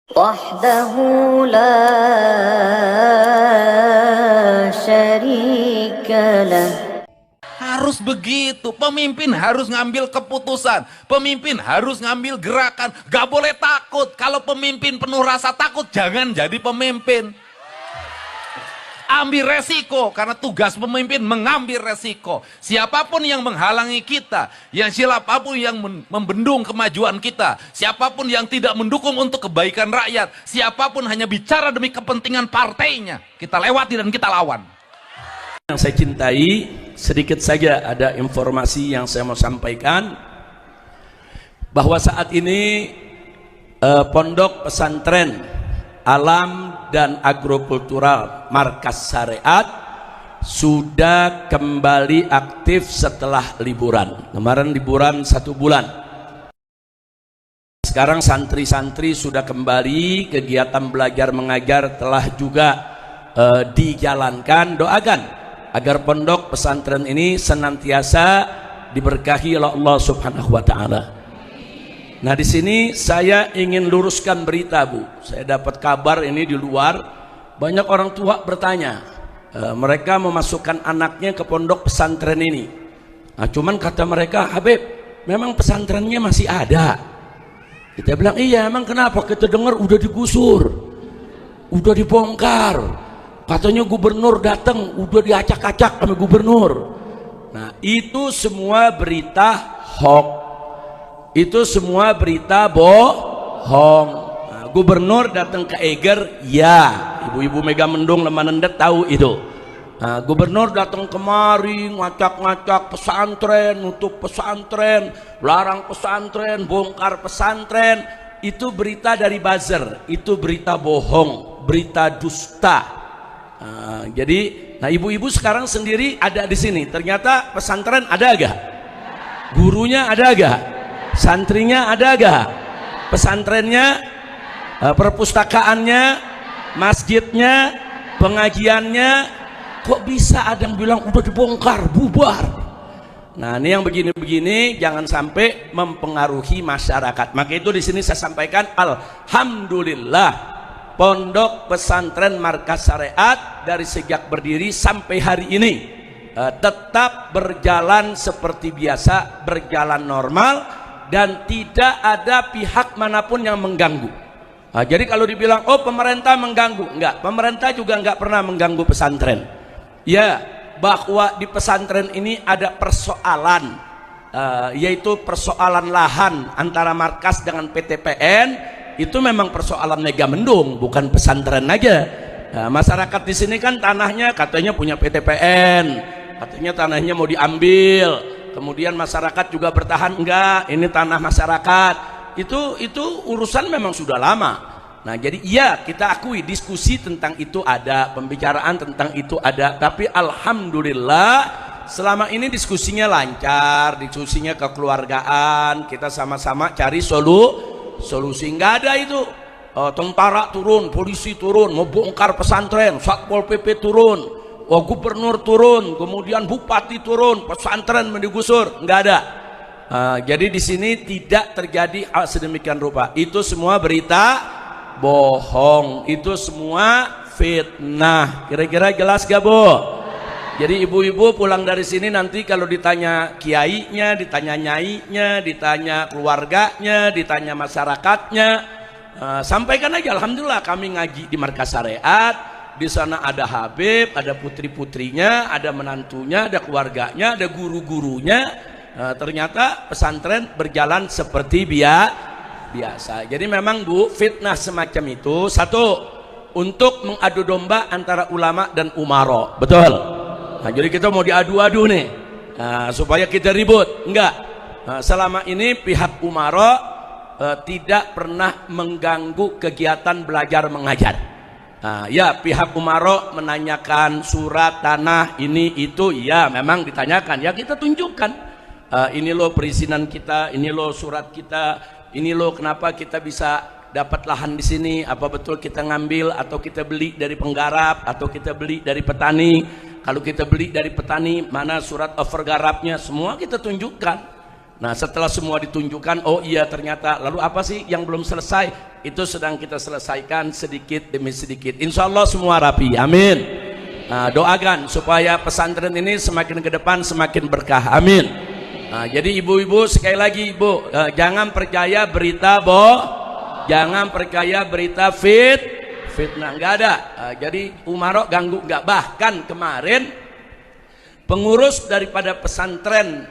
وحده لا شريك له. Harus begitu, pemimpin harus ngambil keputusan, pemimpin harus ngambil gerakan, gak boleh takut. Kalau pemimpin penuh rasa takut, jangan jadi pemimpin. Ambil resiko, karena tugas pemimpin mengambil resiko. Siapapun yang menghalangi kita, siapapun yang membendung kemajuan kita, siapapun yang tidak mendukung untuk kebaikan rakyat, siapapun hanya bicara demi kepentingan partainya, kita lewati dan kita lawan. Yang saya cintai, sedikit saja ada informasi yang saya mau sampaikan, bahwa saat ini pondok pesantren Alam dan Agrokultural Markas Syariat sudah kembali aktif setelah liburan. Kemarin liburan 1 bulan. Sekarang santri-santri sudah kembali, kegiatan belajar mengajar telah juga dijalankan. Doakan agar pondok pesantren ini senantiasa diberkahi oleh Allah Subhanahu wa taala. Nah, di sini saya ingin luruskan berita, Bu. Saya dapat kabar ini di luar, banyak orang tua bertanya, mereka memasukkan anaknya ke pondok pesantren ini. Nah, cuman kata mereka, Habib, memang pesantrennya masih ada. Kita bilang, iya, emang kenapa? Kita dengar udah digusur, udah dibongkar. Katanya gubernur datang, udah diacak-acak sama gubernur. Nah, itu semua berita hoax. Itu semua berita bohong. Nah, gubernur datang ke Eger, ya, ibu-ibu Mega Mendung Lemanendet tahu itu. Nah, gubernur datang kemari ngacak-ngacak pesantren, nutup pesantren, larang pesantren, bongkar pesantren. Itu berita dari buzzer, itu berita bohong, berita dusta. Jadi, nah, ibu-ibu sekarang sendiri ada di sini. Ternyata pesantren ada agak? Gurunya ada agak? Santrinya ada gak? Pesantrennya, perpustakaannya, masjidnya, pengajiannya, kok bisa ada yang bilang udah dibongkar, bubar? Nah, ini yang begini-begini jangan sampai mempengaruhi masyarakat. Maka itu di sini saya sampaikan, alhamdulillah, pondok pesantren Markas Syariat dari sejak berdiri sampai hari ini tetap berjalan seperti biasa, berjalan normal, dan tidak ada pihak manapun yang mengganggu. Nah, jadi kalau dibilang, oh pemerintah mengganggu, enggak, pemerintah juga enggak pernah mengganggu pesantren. Ya, bahwa di pesantren ini ada persoalan, yaitu persoalan lahan antara markas dengan PTPN, itu memang persoalan Mega Mendung, bukan pesantren aja. Nah, masyarakat di sini kan tanahnya katanya punya PTPN, katanya tanahnya mau diambil. Kemudian masyarakat juga bertahan, enggak, ini tanah masyarakat. Itu urusan memang sudah lama. Nah, jadi iya, kita akui diskusi tentang itu ada, pembicaraan tentang itu ada, tapi alhamdulillah selama ini diskusinya lancar, diskusinya kekeluargaan, kita sama-sama cari solusi. Enggak ada itu tentara turun, polisi turun, mau bongkar pesantren, Satpol PP turun, gubernur turun, kemudian bupati turun, pesantren mendigusur, nggak ada. Jadi di sini tidak terjadi hal sedemikian rupa. Itu semua berita bohong, itu semua fitnah. Kira-kira jelas gak, Bu? Jadi ibu-ibu pulang dari sini nanti kalau ditanya kiainya, ditanya nyainya, ditanya keluarganya, ditanya masyarakatnya, sampaikan aja, alhamdulillah kami ngaji di Markas Syariat. Di sana ada Habib, ada putri-putrinya, ada menantunya, ada keluarganya, ada guru-gurunya. Ternyata pesantren berjalan seperti biasa. Jadi memang, Bu, fitnah semacam itu, satu, untuk mengadu domba antara ulama dan umaro. Betul? Nah, jadi kita mau diadu-adu nih, supaya kita ribut. Enggak. Selama ini pihak umaro tidak pernah mengganggu kegiatan belajar mengajar. Ya, pihak umaro menanyakan surat tanah ini itu, ya memang ditanyakan, ya kita tunjukkan, ini loh perizinan kita, ini loh surat kita, ini loh kenapa kita bisa dapat lahan di sini, apa betul kita ngambil atau kita beli dari penggarap atau kita beli dari petani. Kalau kita beli dari petani, mana surat overgarapnya, semua kita tunjukkan. Nah, setelah semua ditunjukkan, oh iya ternyata, lalu apa sih yang belum selesai? itu sedang kita selesaikan sedikit demi sedikit. Insya Allah semua rapi, amin. Nah, doakan supaya pesantren ini semakin ke depan semakin berkah, amin. Nah, jadi ibu-ibu sekali lagi ibu, jangan percaya berita jangan percaya berita fitnah, nggak ada. Jadi umarok ganggu nggak. Bahkan kemarin pengurus daripada pesantren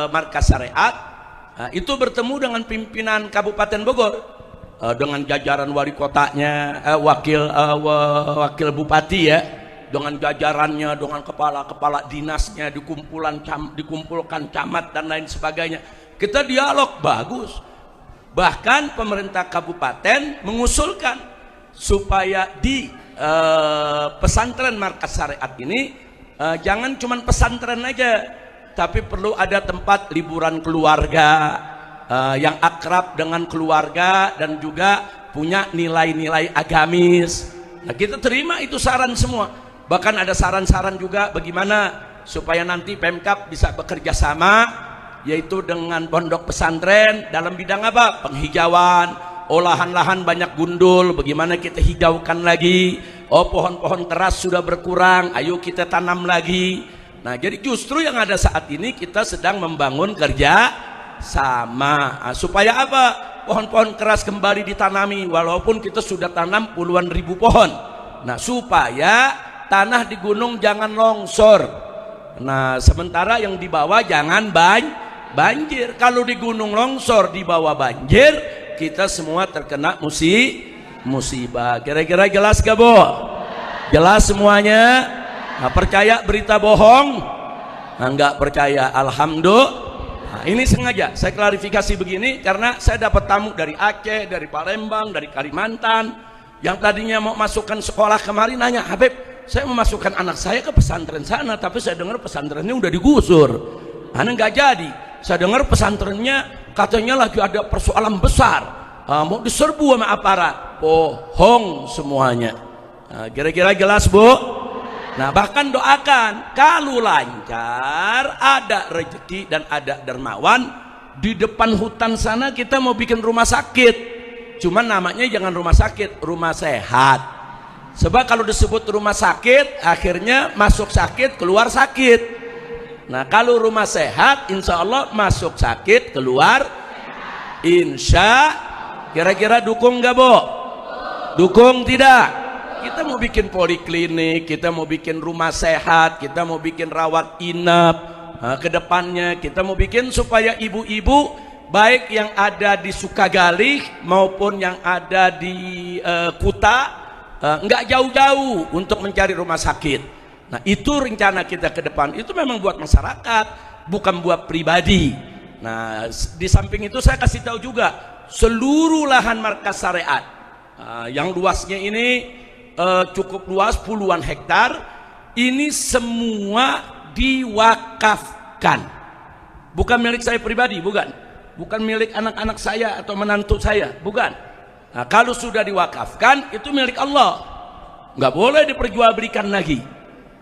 Markas Syariat itu bertemu dengan pimpinan Kabupaten Bogor, dengan jajaran wali kotanya, wakil bupati ya, dengan jajarannya, dengan kepala dinasnya, dikumpulkan camat dan lain sebagainya. Kita dialog bagus. Bahkan pemerintah kabupaten mengusulkan supaya di pesantren Markas Syariat ini jangan cuma pesantren aja, tapi perlu ada tempat liburan keluarga yang akrab dengan keluarga dan juga punya nilai-nilai agamis. Nah, kita terima itu saran semua. Bahkan ada saran-saran juga bagaimana supaya nanti Pemkab bisa bekerja sama, yaitu dengan pondok pesantren dalam bidang apa? Penghijauan. Lahan-lahan banyak gundul, bagaimana kita hijaukan lagi. Pohon-pohon keras sudah berkurang, ayo kita tanam lagi. Nah, jadi justru yang ada saat ini kita sedang membangun kerja sama supaya apa? Pohon-pohon keras kembali ditanami, walaupun kita sudah tanam puluhan ribu pohon. Nah, supaya tanah di gunung jangan longsor. Nah, sementara yang di bawah jangan banjir. Kalau di gunung longsor, di bawah banjir, kita semua terkena musibah. Kira-kira jelas gak, Bu? Jelas semuanya? Nah, percaya berita bohong? Nah, nggak percaya, alhamdulillah. Nah, ini sengaja saya klarifikasi begini karena saya dapat tamu dari Aceh, dari Palembang, dari Kalimantan yang tadinya mau masukkan sekolah kemarin nanya, Habib, saya mau masukkan anak saya ke pesantren sana, tapi saya dengar pesantrennya udah digusur. Anak nggak jadi. Saya dengar pesantrennya katanya lagi ada persoalan besar, mau diserbu sama aparat. Bohong semuanya. Nah, kira-kira jelas, Bu? Nah, bahkan doakan kalau lancar, ada rezeki dan ada dermawan, di depan hutan sana kita mau bikin rumah sakit. Cuman namanya jangan rumah sakit, rumah sehat. Sebab kalau disebut rumah sakit, akhirnya masuk sakit, keluar sakit. Nah, kalau rumah sehat, insya Allah masuk sakit, keluar insya. Kira-kira dukung nggak, Bu? Dukung tidak? Kita mau bikin poliklinik, kita mau bikin rumah sehat, kita mau bikin rawat inap. Ke depannya kita mau bikin supaya ibu-ibu baik yang ada di Sukagali maupun yang ada di Kuta nggak jauh-jauh untuk mencari rumah sakit. Nah, itu rencana kita ke depan. Itu memang buat masyarakat, bukan buat pribadi. Nah, di samping itu saya kasih tahu juga seluruh lahan Markas Syariat yang luasnya ini cukup luas, puluhan hektar, ini semua diwakafkan. Bukan milik saya pribadi, bukan milik anak-anak saya atau menantu saya, bukan. Nah, kalau sudah diwakafkan itu milik Allah, nggak boleh diperjualbelikan lagi.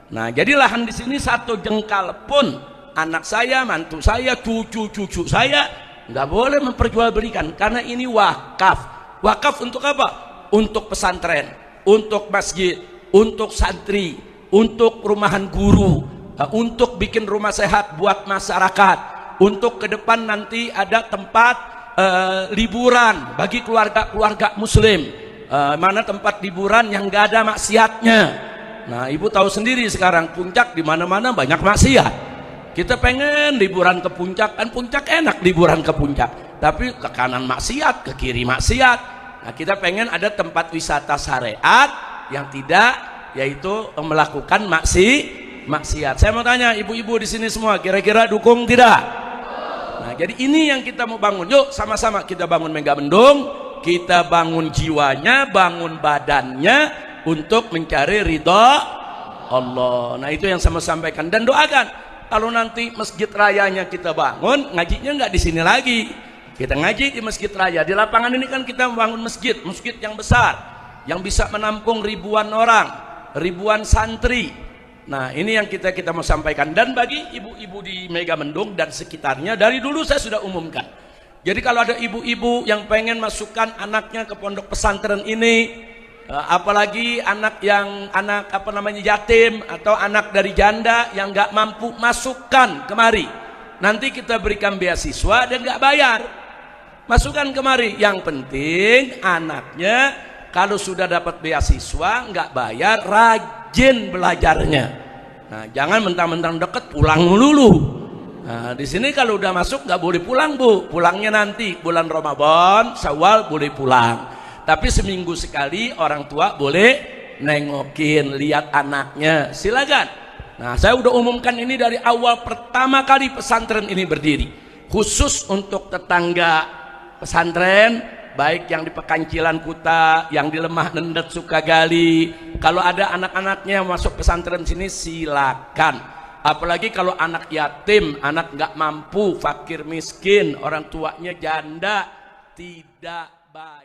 Nah, jadi lahan di sini satu jengkal pun anak saya, mantu saya, cucu saya nggak boleh memperjualbelikan karena ini wakaf. Wakaf untuk apa? Untuk pesantren, untuk masjid, untuk santri, untuk perumahan guru, untuk bikin rumah sehat buat masyarakat, untuk ke depan nanti ada tempat liburan bagi keluarga muslim, mana tempat liburan yang nggak ada maksiatnya. Nah, ibu tahu sendiri sekarang Puncak di mana-mana banyak maksiat. Kita pengen liburan ke Puncak, kan Puncak enak liburan ke Puncak, tapi ke kanan maksiat, ke kiri maksiat. Nah, kita pengen ada tempat wisata syariat yang tidak, yaitu melakukan maksiat. Saya mau tanya ibu-ibu di sini semua, kira-kira dukung tidak? Nah, jadi ini yang kita mau bangun. Yuk sama-sama kita bangun Megamendung, kita bangun jiwanya, bangun badannya untuk mencari ridha Allah. Nah, itu yang saya sampaikan dan doakan. Kalau nanti masjid rayanya kita bangun, ngajinya nggak di sini lagi. Kita ngaji di masjid raya. Di lapangan ini kan kita bangun masjid yang besar, yang bisa menampung ribuan orang, ribuan santri. Nah, ini yang kita mau sampaikan. Dan bagi ibu-ibu di Megamendung dan sekitarnya, dari dulu saya sudah umumkan, Jadi kalau ada ibu-ibu yang pengen masukkan anaknya ke pondok pesantren ini, apalagi anak yatim atau anak dari janda yang nggak mampu, masukkan kemari. Nanti kita berikan beasiswa dan nggak bayar. Masukkan kemari. Yang penting anaknya kalau sudah dapat beasiswa nggak bayar, rajin belajarnya. Nah, jangan mentang-mentang deket pulang melulu. Nah, di sini kalau udah masuk nggak boleh pulang, Bu. Pulangnya nanti bulan Ramadan, Syawal boleh pulang. Tapi seminggu sekali orang tua boleh nengokin, lihat anaknya. Silakan. Nah, saya udah umumkan ini dari awal pertama kali pesantren ini berdiri. Khusus untuk tetangga pesantren, baik yang di Pekancilan Kuta, yang di Lemah Nendet Sukagali. Kalau ada anak-anaknya masuk pesantren sini, silakan. Apalagi kalau anak yatim, anak nggak mampu, fakir miskin, orang tuanya janda, tidak baik.